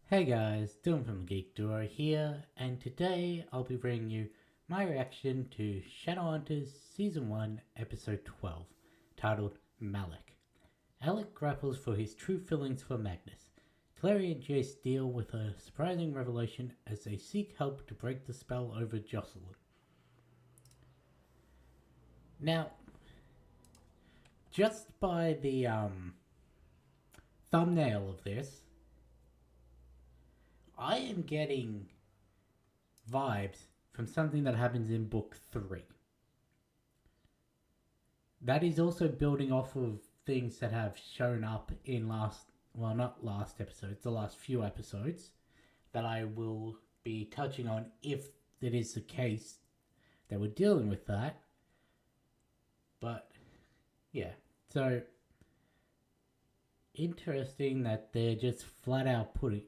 Hey guys, Dylan from the Geek Duo here, and today I'll be bringing you my reaction to Shadowhunters Season 1, Episode 12, titled Malec. Alec grapples for his true feelings for Magnus. Clary and Jace deal with a surprising revelation as they seek help to break the spell over Jocelyn. Now, just by the thumbnail of this, I am getting vibes from something that happens in book 3. That is also building off of things that have shown up in not last episodes, the last few episodes that I will be touching on if it is the case that we're dealing with that. But yeah, so interesting that they're just flat out putting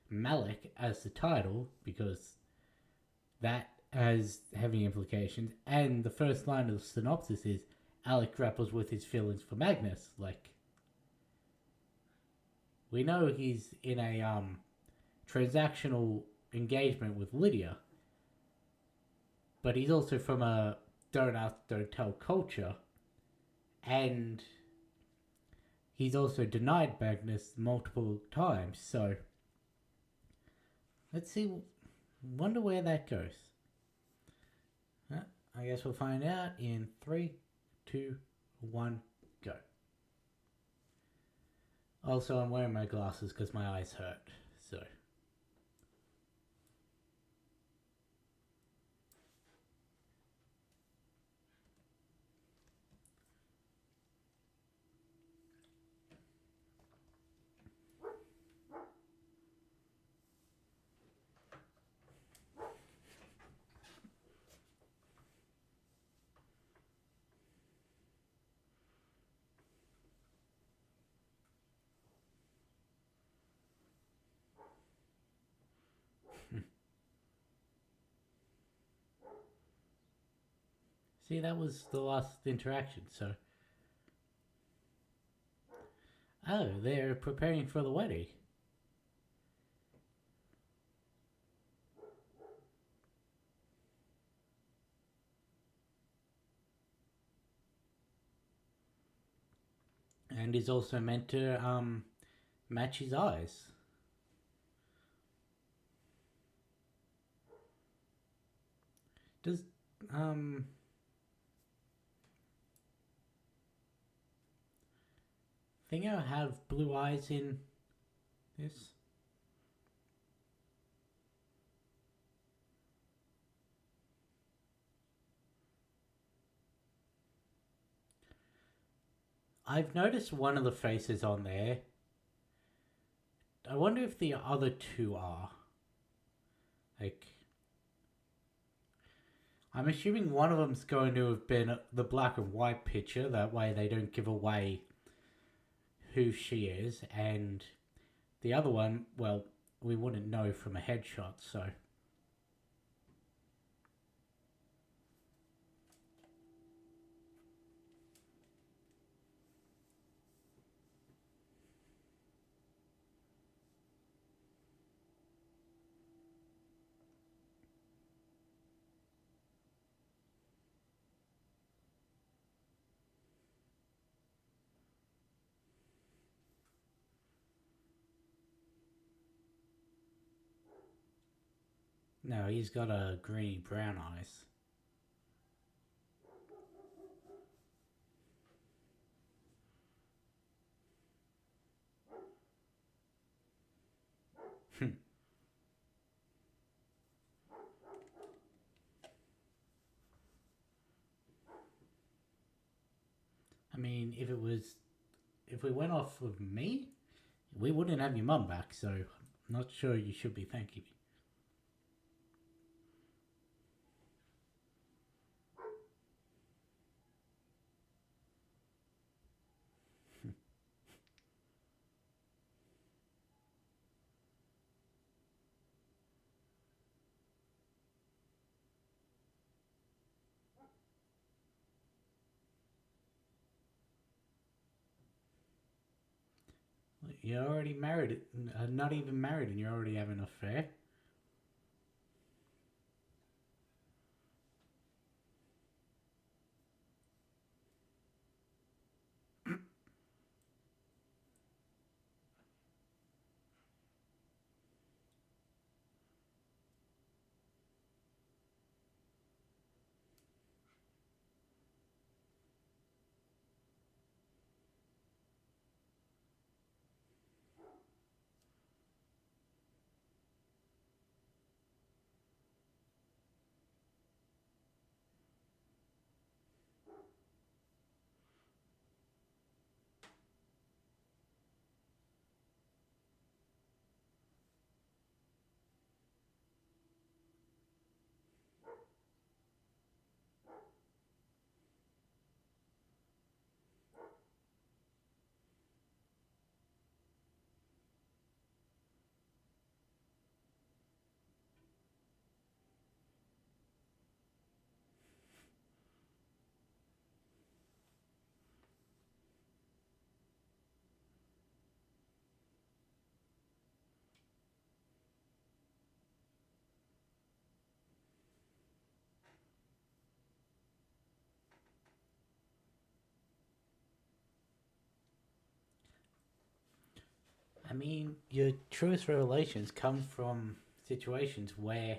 Malec as the title because that has heavy implications. And the first line of the synopsis is Alec grapples with his feelings for Magnus. Like, we know he's in a transactional engagement with Lydia, but he's also from a don't ask, don't tell culture, and he's also denied Magnus multiple times. So let's see. Wonder where that goes. I guess we'll find out in 3, 2, 1, go. Also, I'm wearing my glasses because my eyes hurt. So. See, that was the last interaction, so. Oh, they're preparing for the wedding. And is also meant to match his eyes. Does Thingo have blue eyes in this? I've noticed one of the faces on there. I wonder if the other two are. Like, I'm assuming one of them's going to have been the black and white picture. That way they don't give away who she is. And the other one, well, we wouldn't know from a headshot, so. No, he's got a greeny brown eyes. I mean, if we went off of me, we wouldn't have your mum back, so I'm not sure you should be thanking me. You're already married, not even married, and you're already having an affair. I mean, your truest revelations come from situations where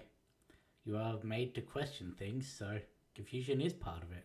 you are made to question things, so confusion is part of it.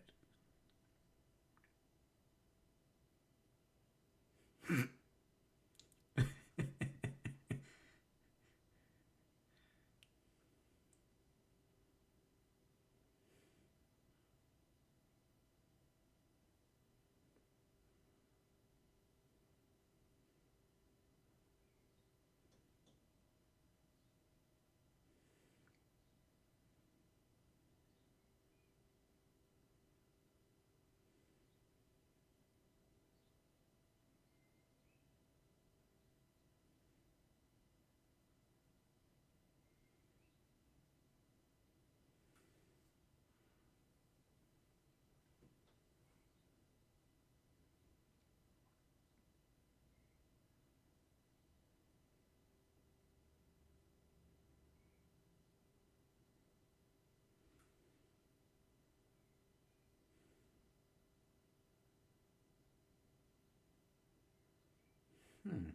Hmm.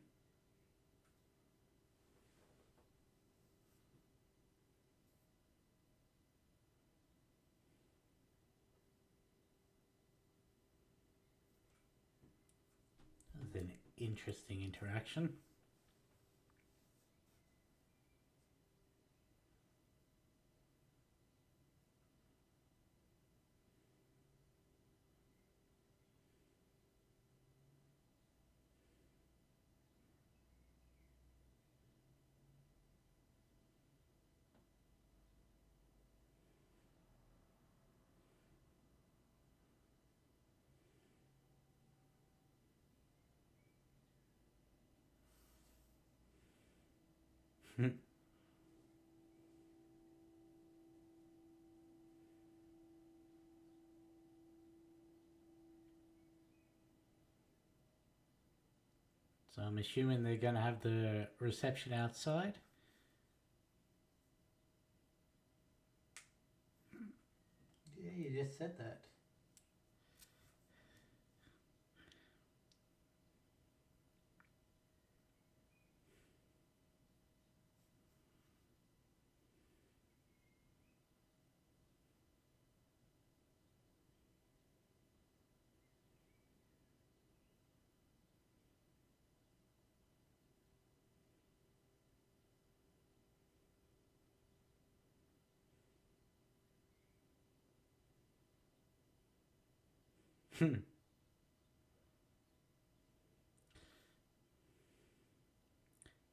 That was an interesting interaction. So I'm assuming they're going to have the reception outside. Yeah, you just said that.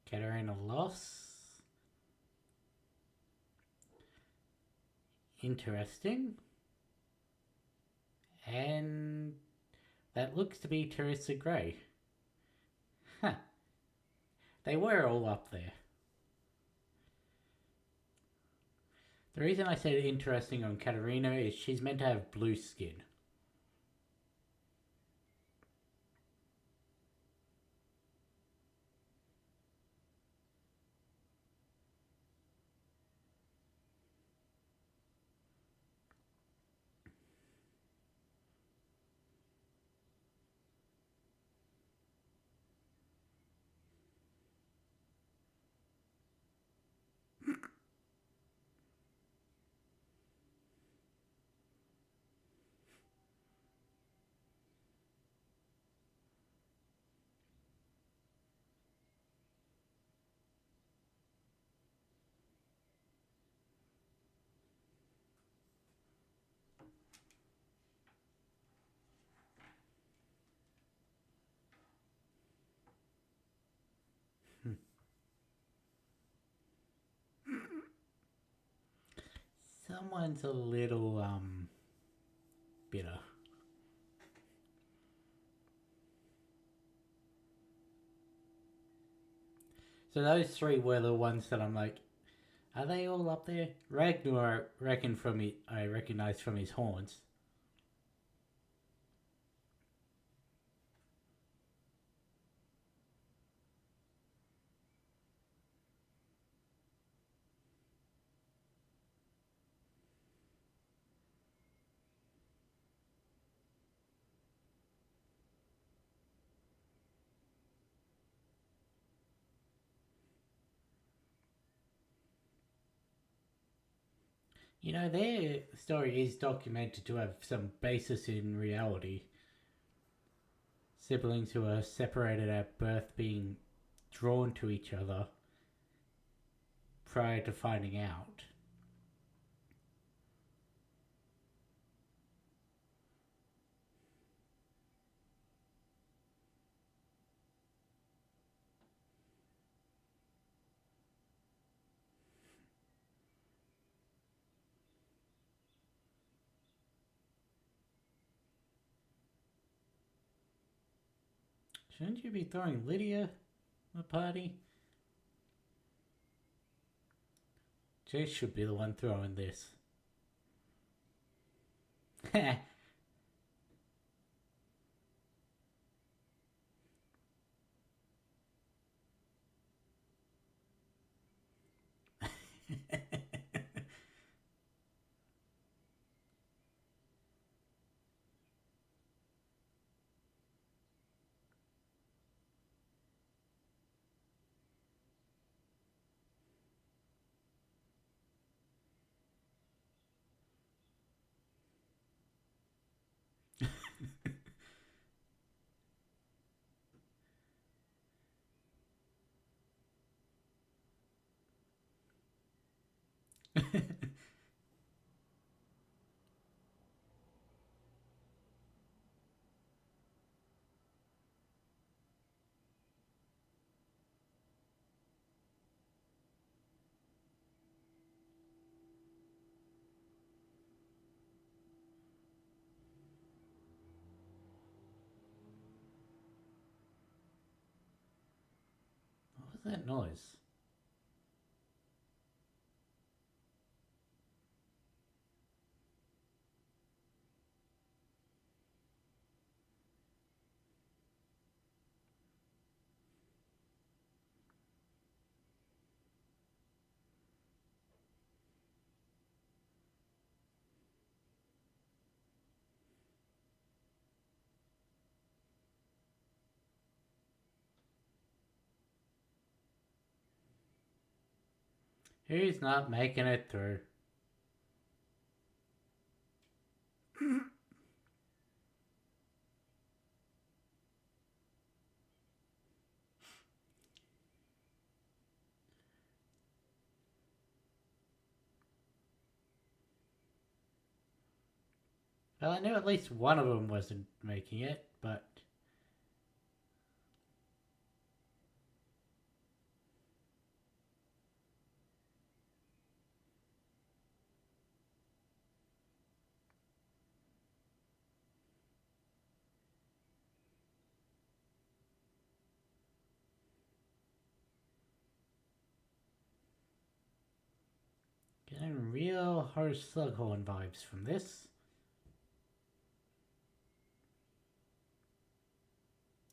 Katarina loss. Interesting. And that looks to be Teresa Gray. Huh. They were all up there. The reason I said interesting on Katarina is she's meant to have blue skin. someone's a little bitter. So those three were the ones that I'm like, are they all up there? Ragnar, I recognize from his horns. You know, their story is documented to have some basis in reality. Siblings who are separated at birth being drawn to each other prior to finding out. Shouldn't you be throwing Lydia a party? Jace should be the one throwing this. What was that noise? Who's not making it through? Well, I knew at least one of them wasn't making it, but getting real harsh Slughorn vibes from this.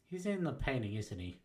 He's in the painting, isn't he?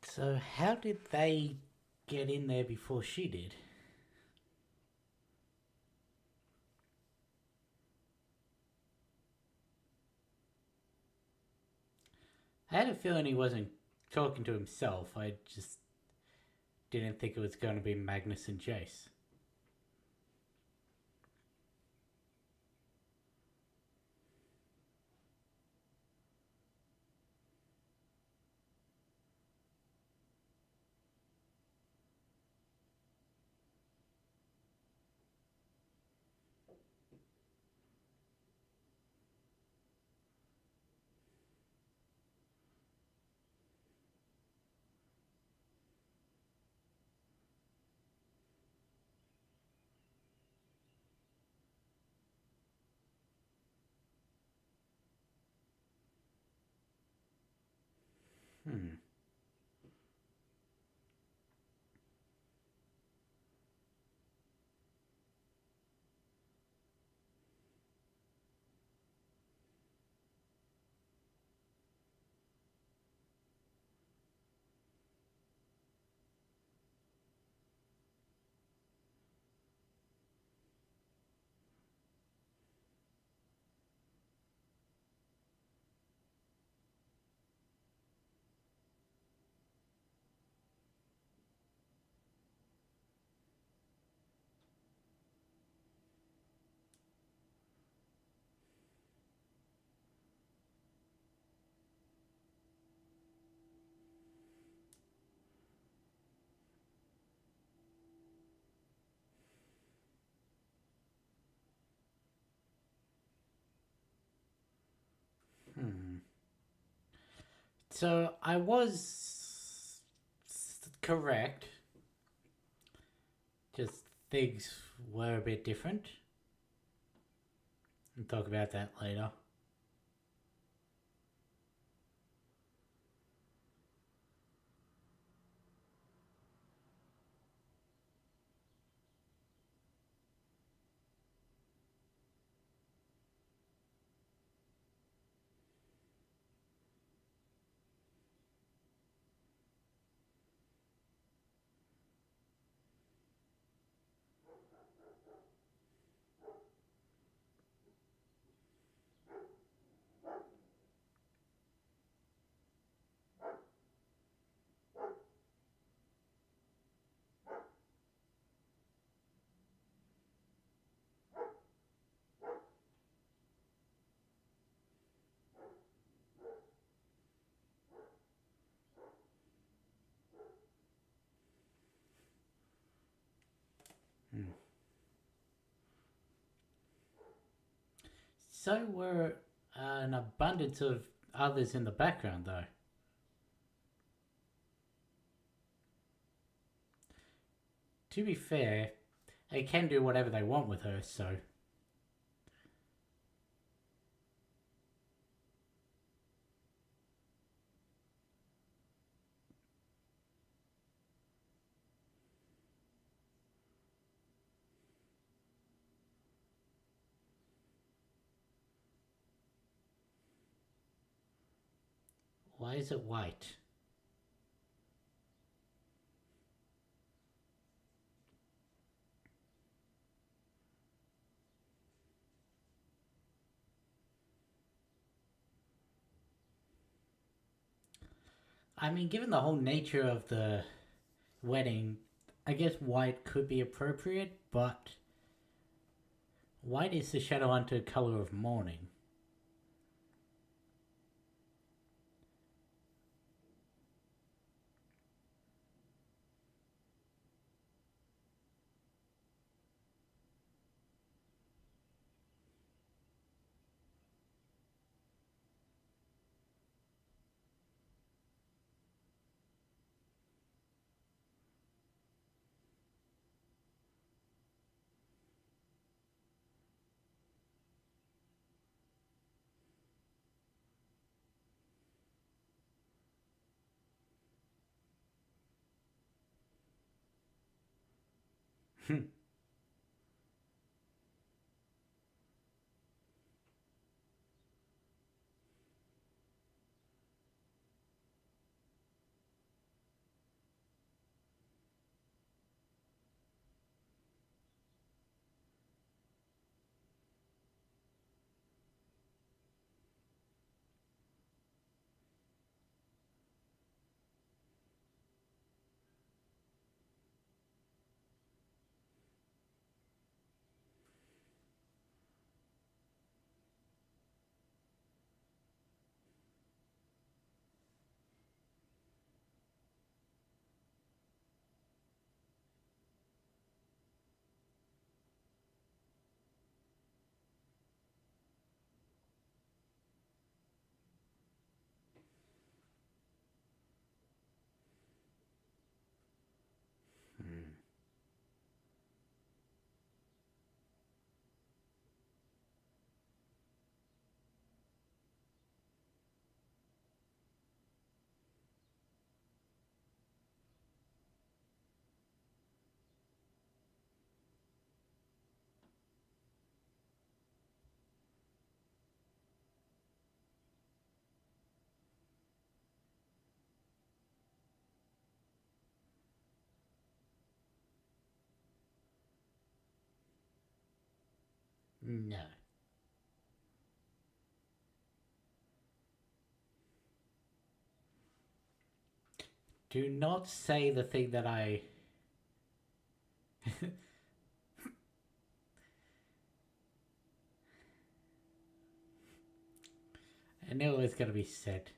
So how did they get in there before she did? I had a feeling he wasn't talking to himself. I just didn't think it was going to be Magnus and Jace. Hmm. Hmm. So I was correct. Just things were a bit different. We'll talk about that later. Hmm. So were an abundance of others in the background, though. To be fair, they can do whatever they want with her, so. Why is it white? I mean, given the whole nature of the wedding, I guess white could be appropriate, but white is the Shadowhunter color of mourning. No. Do not say the thing that I... I knew it was going to be said.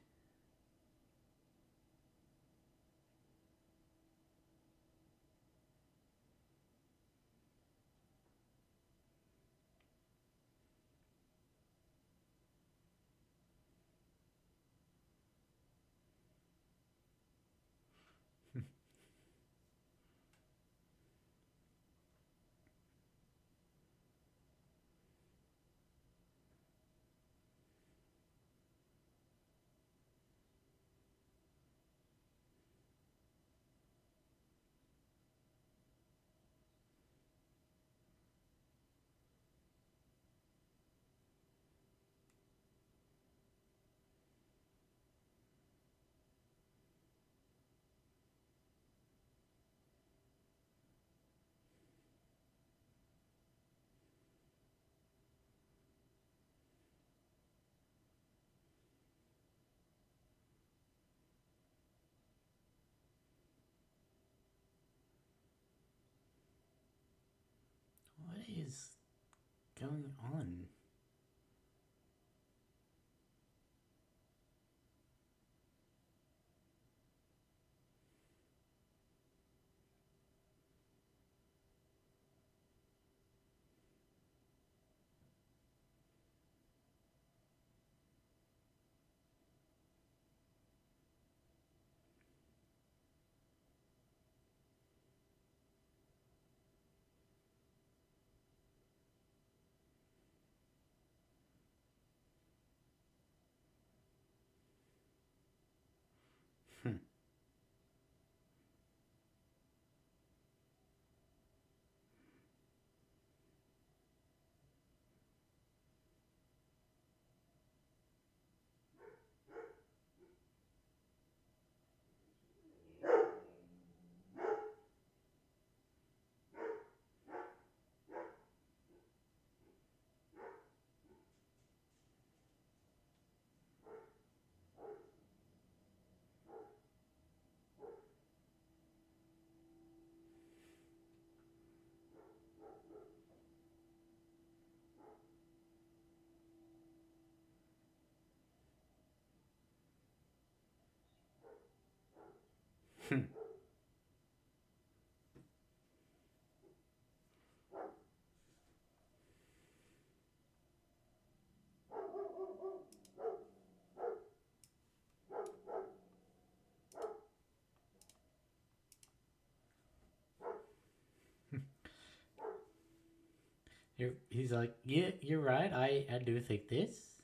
What is going on? Hmm. He's like, yeah, you're right. I do think this.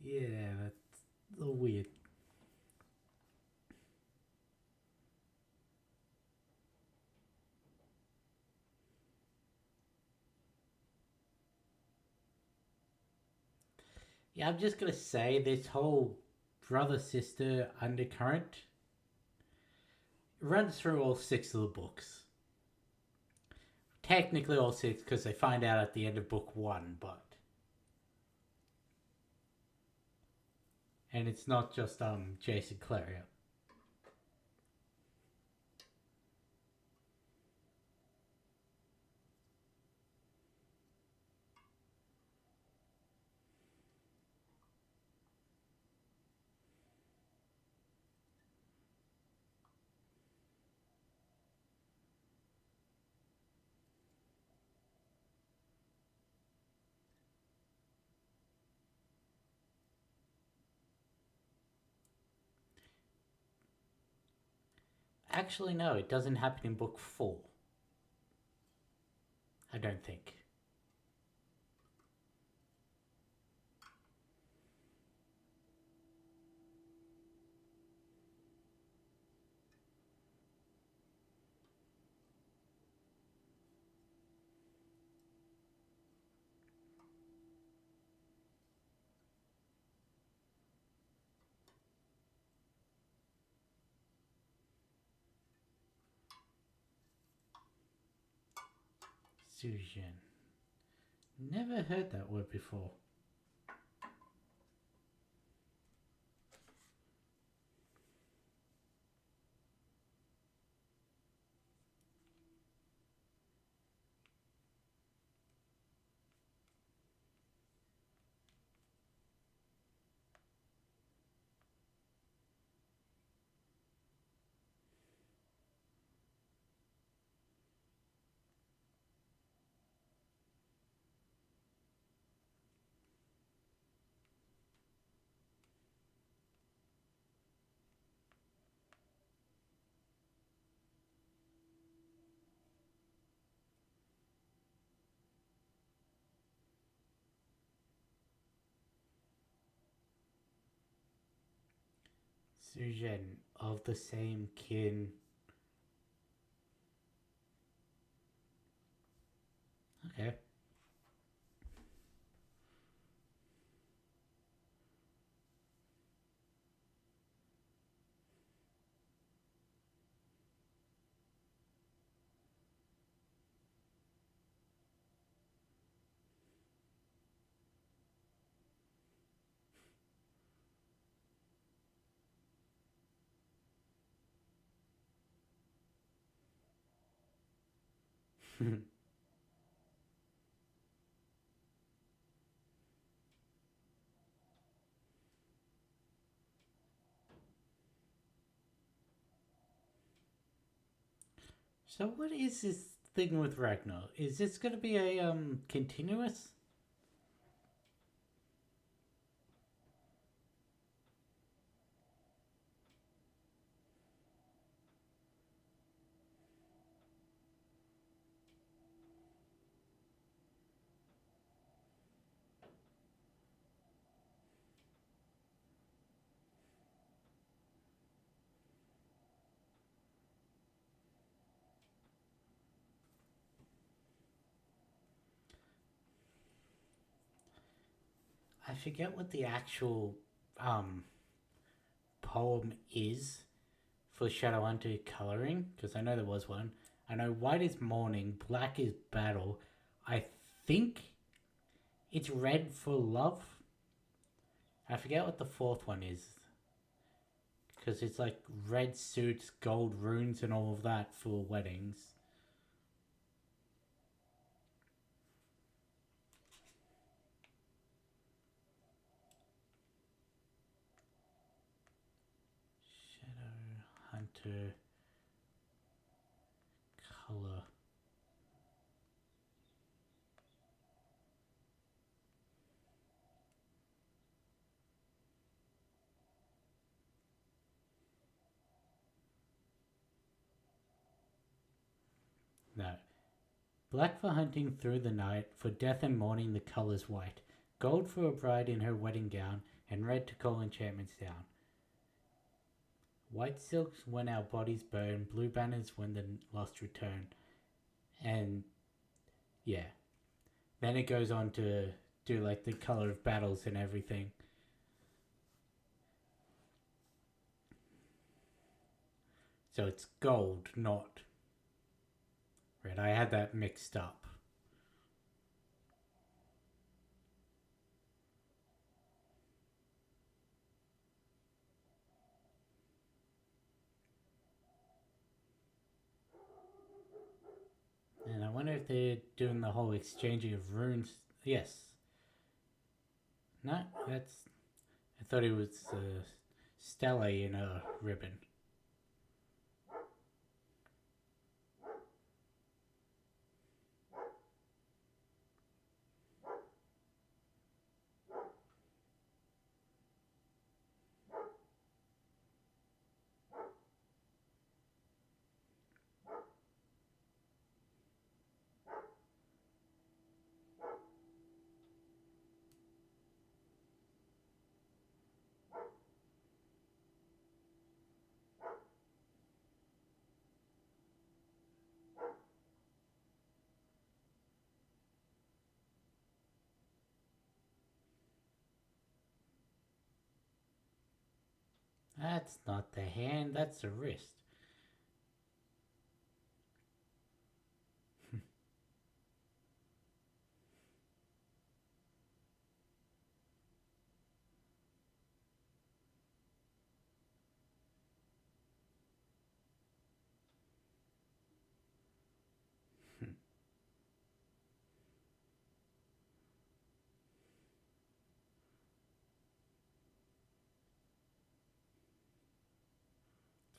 Yeah, that's a little weird. Yeah, I'm just gonna say this whole brother sister undercurrent runs through all six of the books. Technically, all six because they find out at the end of book one, but and it's not just Jason Clarion. Actually, no, it doesn't happen in book four. I don't think. Suzhen. Never heard that word before. Suzhen, of the same kin. Okay. So what is this thing with Ragnar? Is this going to be a continuous? I forget what the actual um poem is for Shadowhunter coloring because I know there was one. I know white is morning, black is battle. I think it's red for love. I forget what the fourth one is because it's like red suits, gold runes, and all of that for weddings. Shadowhunter color. No. Black for hunting through the night, for death and mourning the colours white. Gold for a bride in her wedding gown, and red to call enchantments down. White silks when our bodies burn, blue banners when the lost return. And yeah. Then it goes on to do like the colour of battles and everything. So it's gold, not red. I had that mixed up. And I wonder if they're doing the whole exchanging of runes. Yes. No, that's. I thought it was Stella in a ribbon. That's not the hand, that's the wrist.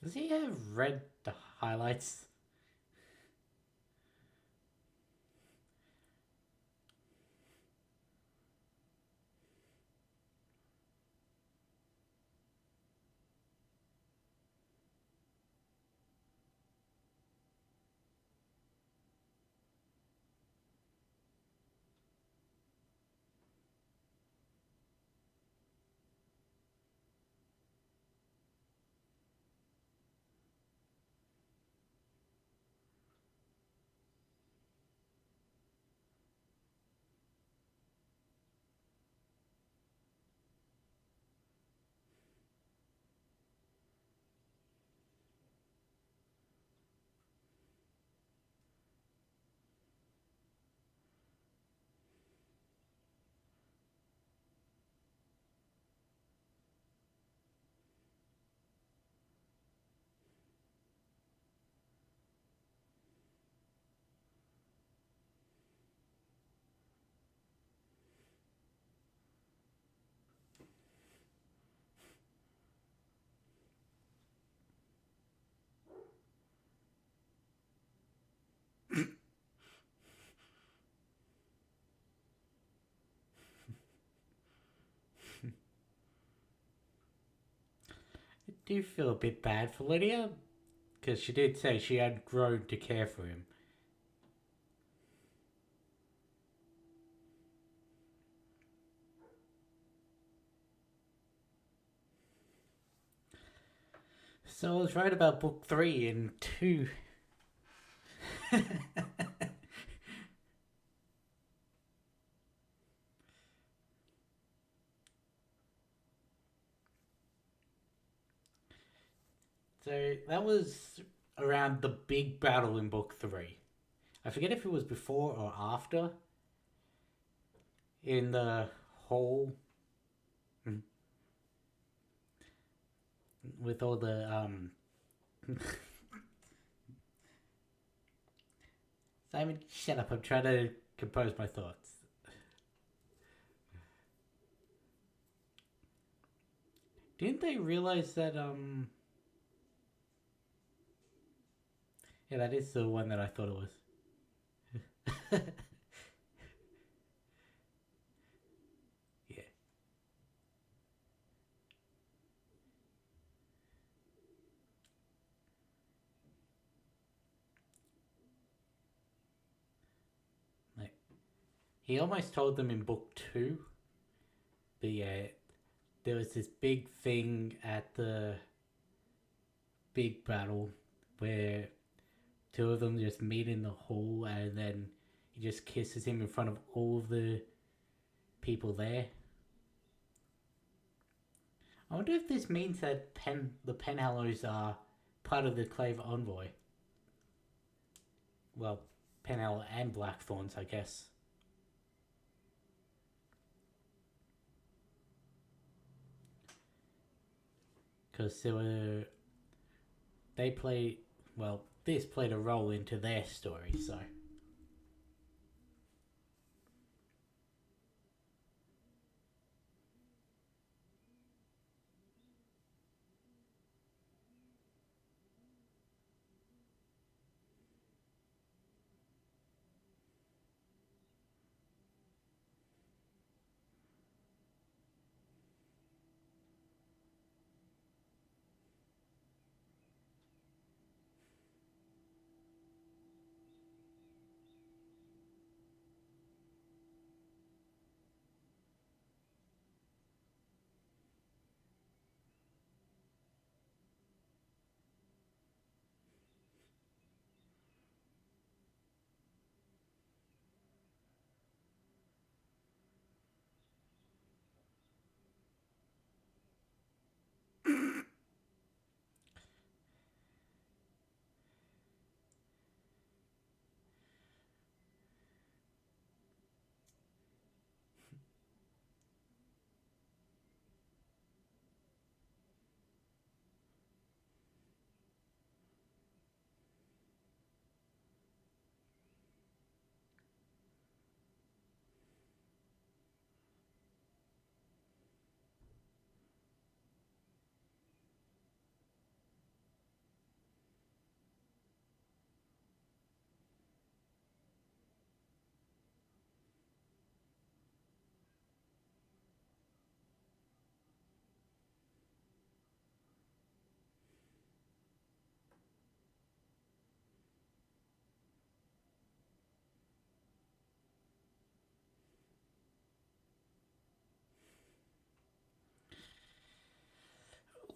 Does he have red highlights? I do feel a bit bad for Lydia, because she did say she had grown to care for him. So I was right about book 3 and 2. So that was around the big battle in book 3. I forget if it was before or after in the hall with all the Simon, shut up! I'm trying to compose my thoughts. Didn't they realize that Yeah, that is the one that I thought it was. Yeah. Like he almost told them in book 2, but yeah, there was this big thing at the big battle where two of them just meet in the hall and then he just kisses him in front of all of the people there. I wonder if this means that the Penhallows are part of the Clave Envoy. Well, Penhallow and Blackthorns, I guess. Because they play, well, this played a role into their story, so.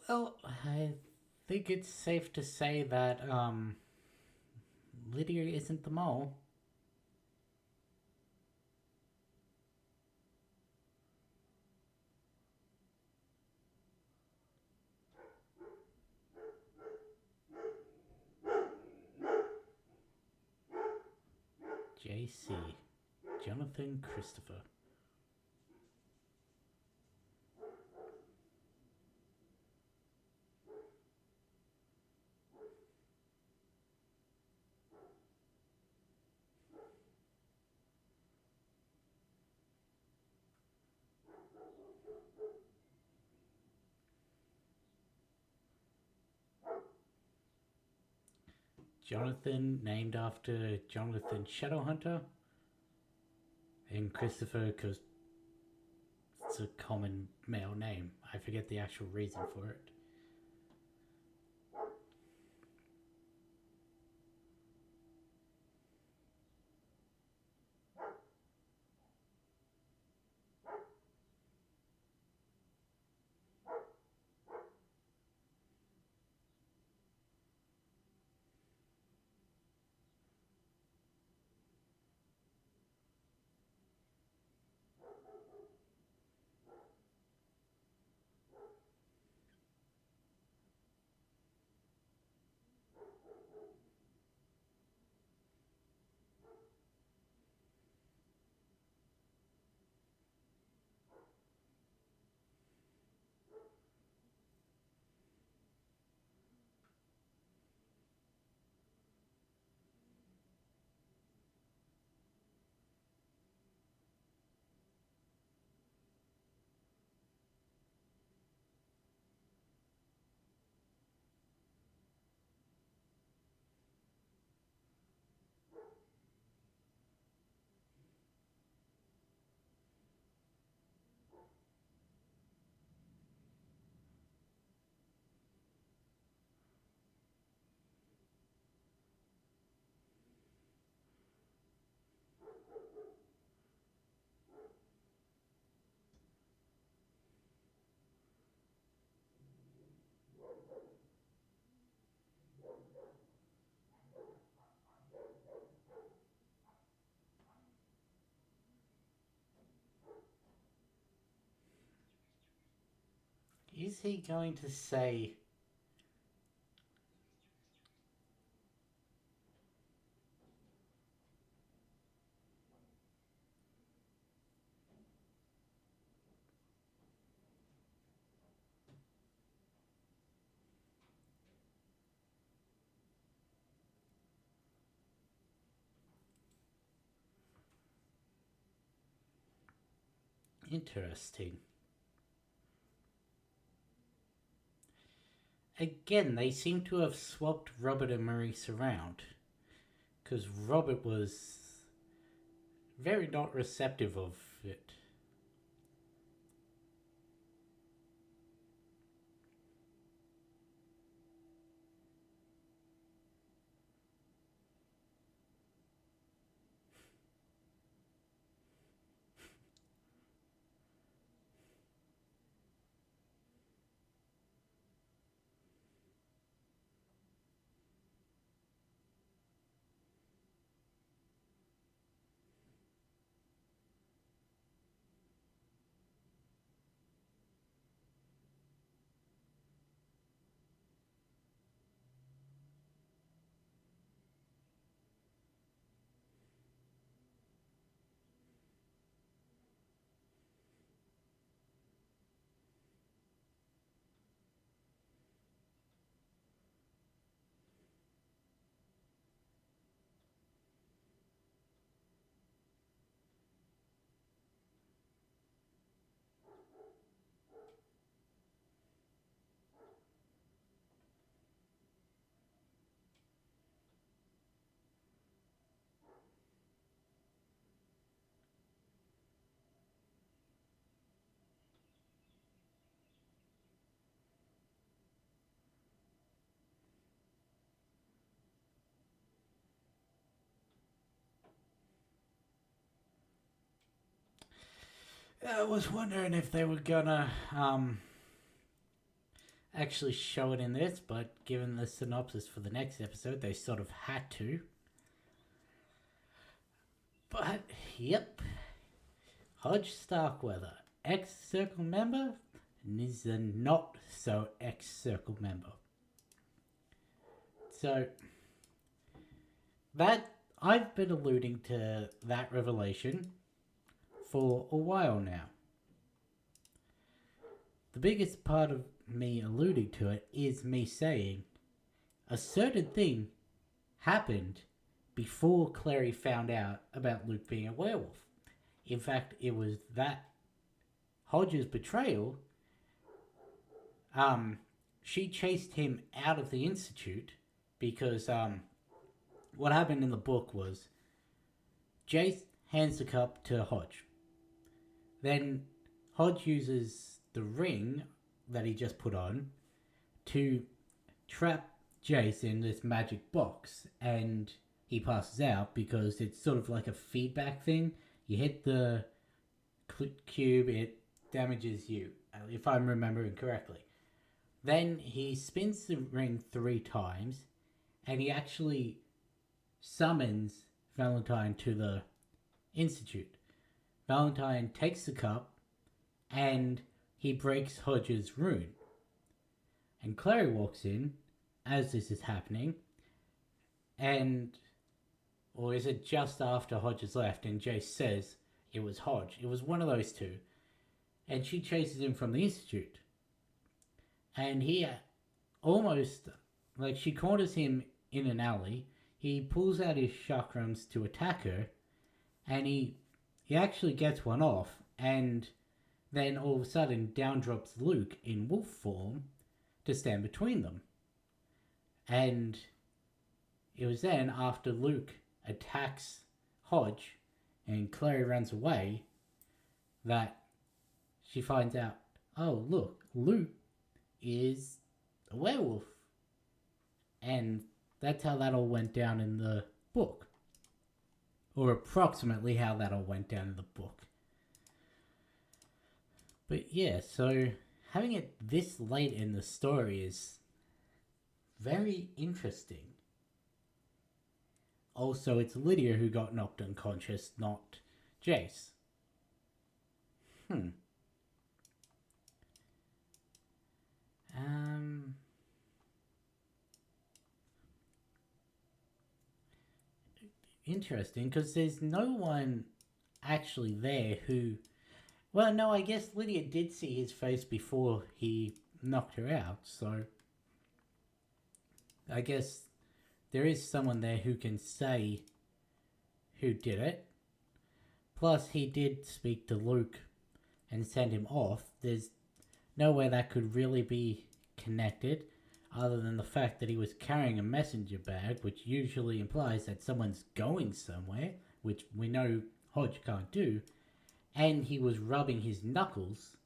Well, I think it's safe to say that Lydia isn't the mole. JC, Jonathan Christopher. Jonathan, named after Jonathan Shadowhunter, and Christopher because it's a common male name. I forget the actual reason for it. Is he going to say interesting? Again, they seem to have swapped Robert and Maurice around because Robert was very not receptive of it. I was wondering if they were gonna actually show it in this, but given the synopsis for the next episode, they sort of had to. But, yep. Hodge Starkweather, ex-Circle member, and is a not-so ex-Circle member. So, that, I've been alluding to that revelation for a while now. The biggest part of me alluding to it is me saying a certain thing happened before Clary found out about Luke being a werewolf. In fact, it was that Hodge's betrayal. She chased him out of the Institute because what happened in the book was Jace hands the cup to Hodge. Then Hodge uses the ring that he just put on to trap Jace in this magic box, and he passes out because it's sort of like a feedback thing. You hit the cube, it damages you, if I'm remembering correctly. Then he spins the ring 3 times, and he actually summons Valentine to the Institute. Valentine takes the cup, and he breaks Hodge's rune. And Clary walks in as this is happening, or is it just after Hodge has left, and Jace says it was Hodge. It was one of those two. And she chases him from the Institute. And he almost, like, she corners him in an alley. He pulls out his chakrams to attack her, and he actually gets one off, and then all of a sudden down drops Luke in wolf form to stand between them. And it was then after Luke attacks Hodge and Clary runs away that she finds out, oh look, Luke is a werewolf. And that's how that all went down in the book. Or approximately how that all went down in the book. But yeah, so having it this late in the story is very interesting. Also, it's Lydia who got knocked unconscious, not Jace. Interesting, because there's no one actually there who... Well, no, I guess Lydia did see his face before he knocked her out, so... I guess there is someone there who can say who did it. Plus, he did speak to Luke and send him off. There's no way that could really be connected, other than the fact that he was carrying a messenger bag, which usually implies that someone's going somewhere, which we know Hodge can't do, and he was rubbing his knuckles,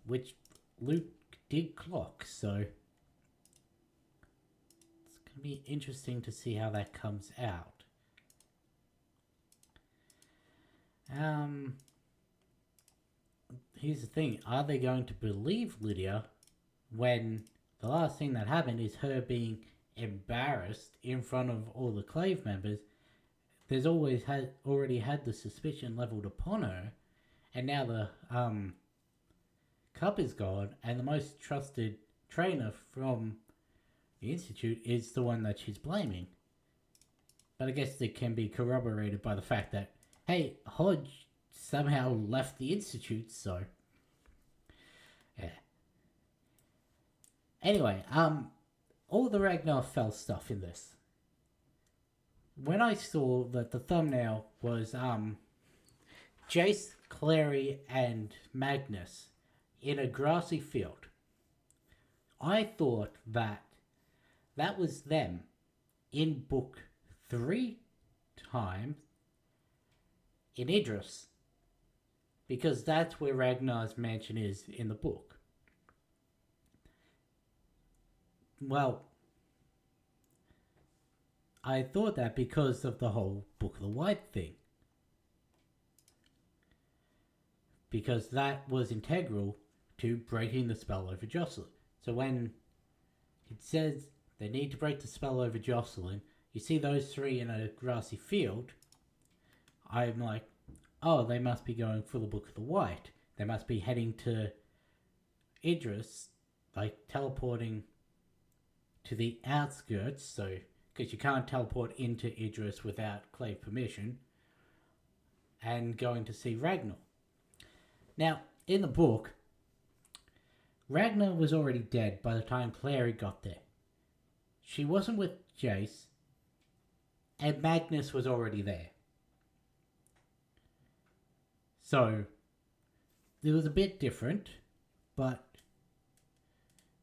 which Luke did clock, so it's going to be interesting to see how that comes out. Here's the thing, are they going to believe Lydia when the last thing that happened is her being embarrassed in front of all the Clave members? There's already had the suspicion leveled upon her, and now the cup is gone, and the most trusted trainer from the Institute is the one that she's blaming. But I guess it can be corroborated by the fact that, hey, Hodge somehow left the Institute, so... yeah. Anyway, all the Ragnar fell stuff in this. When I saw that the thumbnail was Jace, Clary, and Magnus in a grassy field, I thought that was them in book 3 times in Idris, because that's where Ragnar's mansion is in the book. Well, I thought that because of the whole Book of the White thing. Because that was integral to breaking the spell over Jocelyn. So when it says they need to break the spell over Jocelyn, you see those three in a grassy field. I'm like, oh, they must be going for the Book of the White. They must be heading to Idris, like teleporting to the outskirts, so because you can't teleport into Idris without Clave permission, and going to see Ragnar. Now, in the book, Ragnar was already dead by the time Clary got there. She wasn't with Jace, and Magnus was already there. So, it was a bit different, but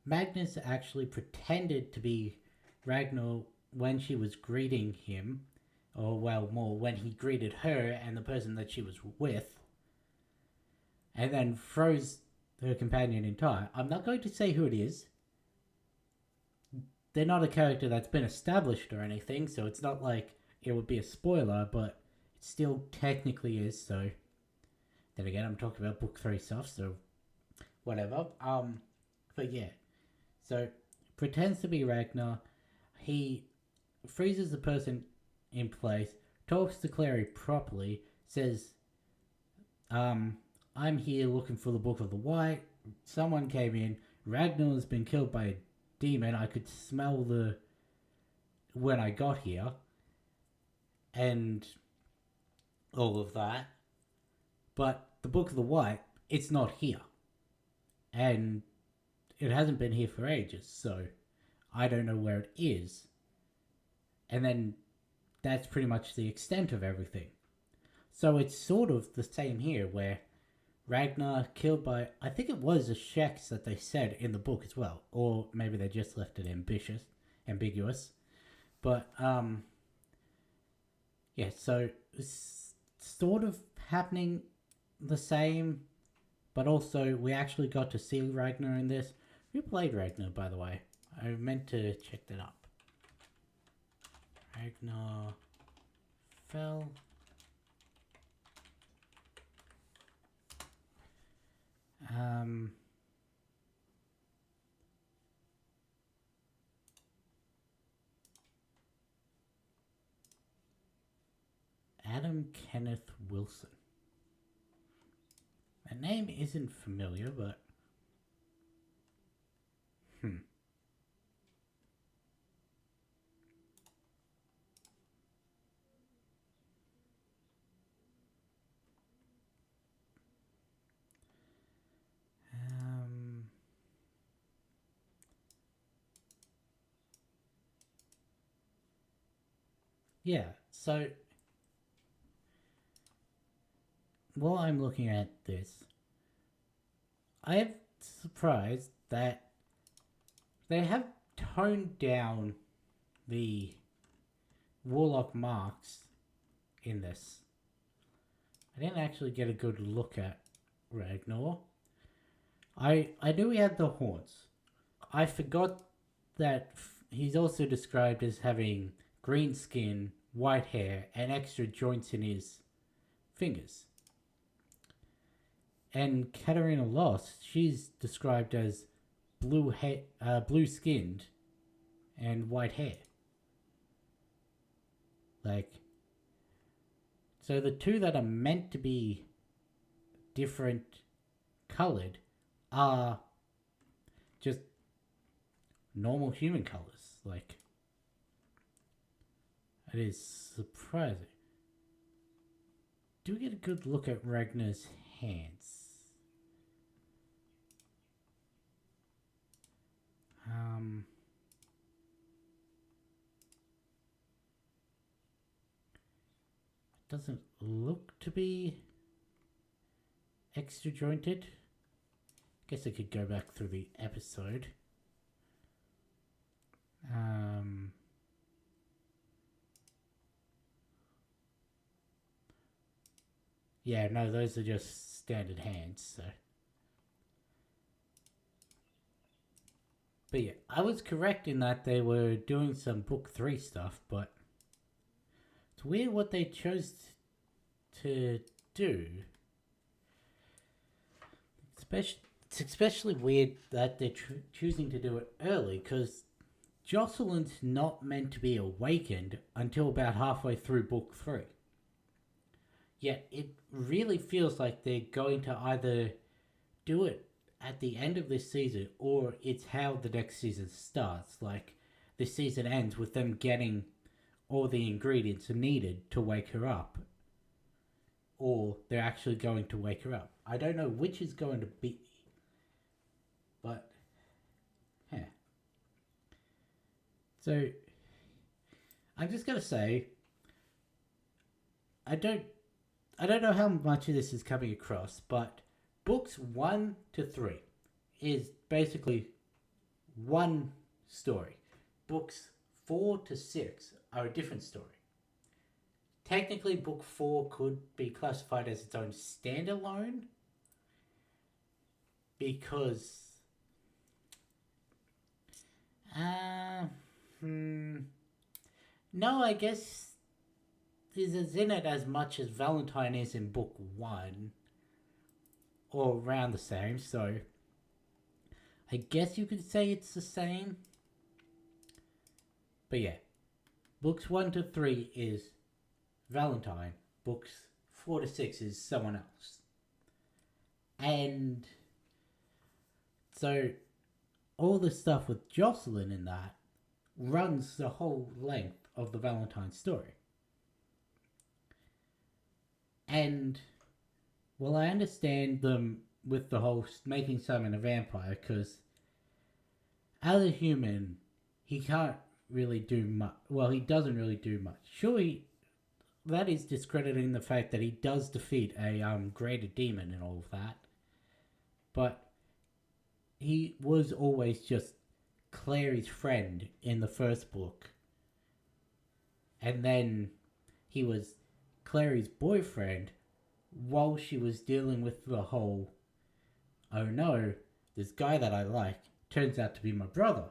Magnus actually pretended to be Ragnar when she was greeting him, or well, more when he greeted her and the person that she was with, and then froze her companion in time. I'm not going to say who it is. They're not a character that's been established or anything, so it's not like it would be a spoiler, but it still technically is, so then again, I'm talking about book 3 stuff, so whatever. But yeah. So, pretends to be Ragnar. He freezes the person in place, talks to Clary properly, says, I'm here looking for the Book of the White. Someone came in. Ragnar's been killed by a demon. I could smell when I got here. And all of that. But the Book of the White, it's not here. And it hasn't been here for ages, so I don't know where it is. And then that's pretty much the extent of everything. So it's sort of the same here, where Ragnar killed by, I think it was the Sheks that they said in the book as well. Or maybe they just left it ambiguous. But, yeah, so it's sort of happening the same, but also we actually got to see Ragnar in this. Who played Ragnar, by the way? I meant to check that up. Ragnar fell. Adam Kenneth Wilson. That name isn't familiar, but yeah, so while I'm looking at this, I am surprised that they have toned down the warlock marks in this. I didn't actually get a good look at Ragnar. I knew he had the horns. I forgot that he's also described as having green skin, white hair, and extra joints in his fingers. And Katarina Lost, she's described as blue-skinned and white hair. Like, so the two that are meant to be different colored are just normal human colors. Like, it is surprising. Do we get a good look at Ragnar's hands? Doesn't look to be extra jointed. Guess I could go back through the episode. Yeah, no, those are just standard hands, so. But yeah, I was correct in that they were doing some book 3 stuff, but it's weird what they chose to do. it's especially weird that they're choosing to do it early, because Jocelyn's not meant to be awakened until about halfway through book 3. Yet it really feels like they're going to either do it at the end of this season, or it's how the next season starts. Like, this season ends with them getting all the ingredients needed to wake her up, or they're actually going to wake her up. I don't know which is going to be, but yeah. So I'm just gonna say, I don't know how much of this is coming across, but books 1 to 3 is basically one story. Books 4 to 6 are a different story. Technically, book 4 could be classified as its own standalone, because no, I guess is in it as much as Valentine is in book 1, or around the same, so I guess you could say it's the same. But yeah, books 1 to 3 is Valentine, books 4 to 6 is someone else. And so all the stuff with Jocelyn in that runs the whole length of the Valentine story. And, well, I understand them with the whole making Simon a vampire, because as a human, he can't really do much. Well, he doesn't really do much. Sure, that is discrediting the fact that he does defeat a greater demon and all of that. But he was always just Clary's friend in the first book. And then he was Clary's boyfriend while she was dealing with the whole, oh no, this guy that I like turns out to be my brother.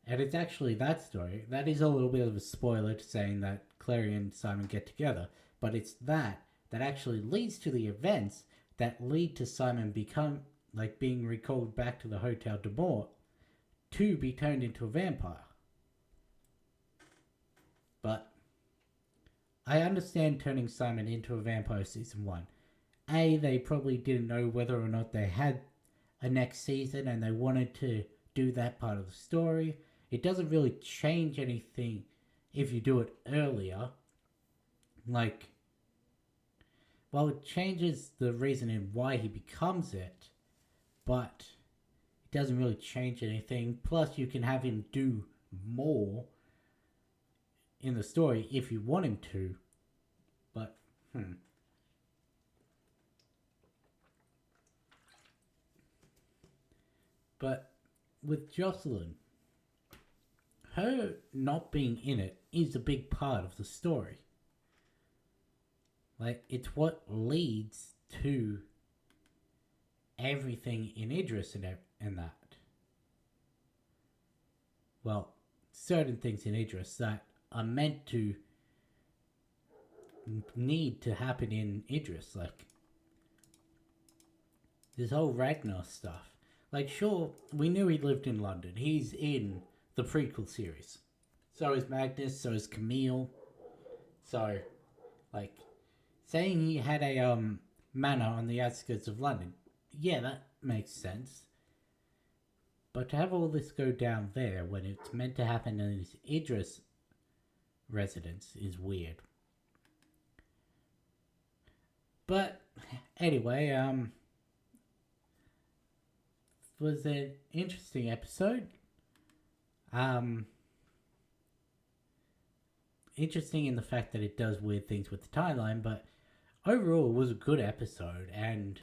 And it's actually that story. That is a little bit of a spoiler to saying that Clary and Simon get together. But it's that actually leads to the events that lead to Simon being recalled back to the Hotel de Mort to be turned into a vampire. But I understand turning Simon into a vampire season 1. They probably didn't know whether or not they had a next season, and they wanted to do that part of the story. It doesn't really change anything if you do it earlier. It changes the reasoning why he becomes it, but it doesn't really change anything. Plus, you can have him do more in the story if you want him to. But, But with Jocelyn, her not being in it is a big part of the story. It's what leads to everything in Idris and that. Well, certain things in Idris that are meant to need to happen in Idris, like this whole Ragnar stuff. Sure, we knew he lived in London. He's in the prequel series. So is Magnus, so is Camille. So, saying he had a manor on the outskirts of London, yeah, that makes sense. But to have all this go down there when it's meant to happen in his Idris residence is weird. But anyway, it was an interesting episode. Interesting in the fact that it does weird things with the timeline, but overall it was a good episode, and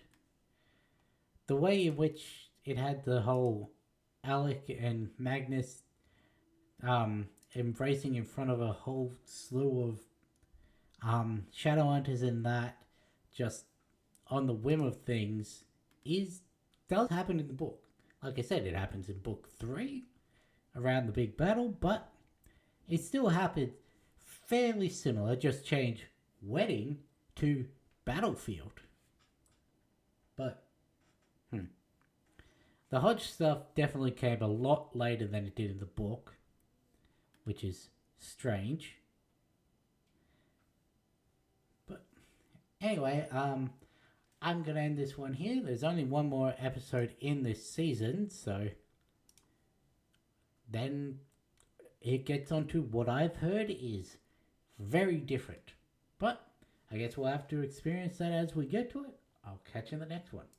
the way in which it had the whole Alec and Magnus embracing in front of a whole slew of Shadowhunters and that, just on the whim of things, does happen in the book. Like I said, it happens in book 3 around the big battle, but it still happened fairly similar, just change wedding to battlefield. But The Hodge stuff definitely came a lot later than it did in the book, which is strange. But anyway, I'm gonna end this one here. There's only one more episode in this season, so then it gets on to what I've heard is very different. But I guess we'll have to experience that as we get to it. I'll catch you in the next one.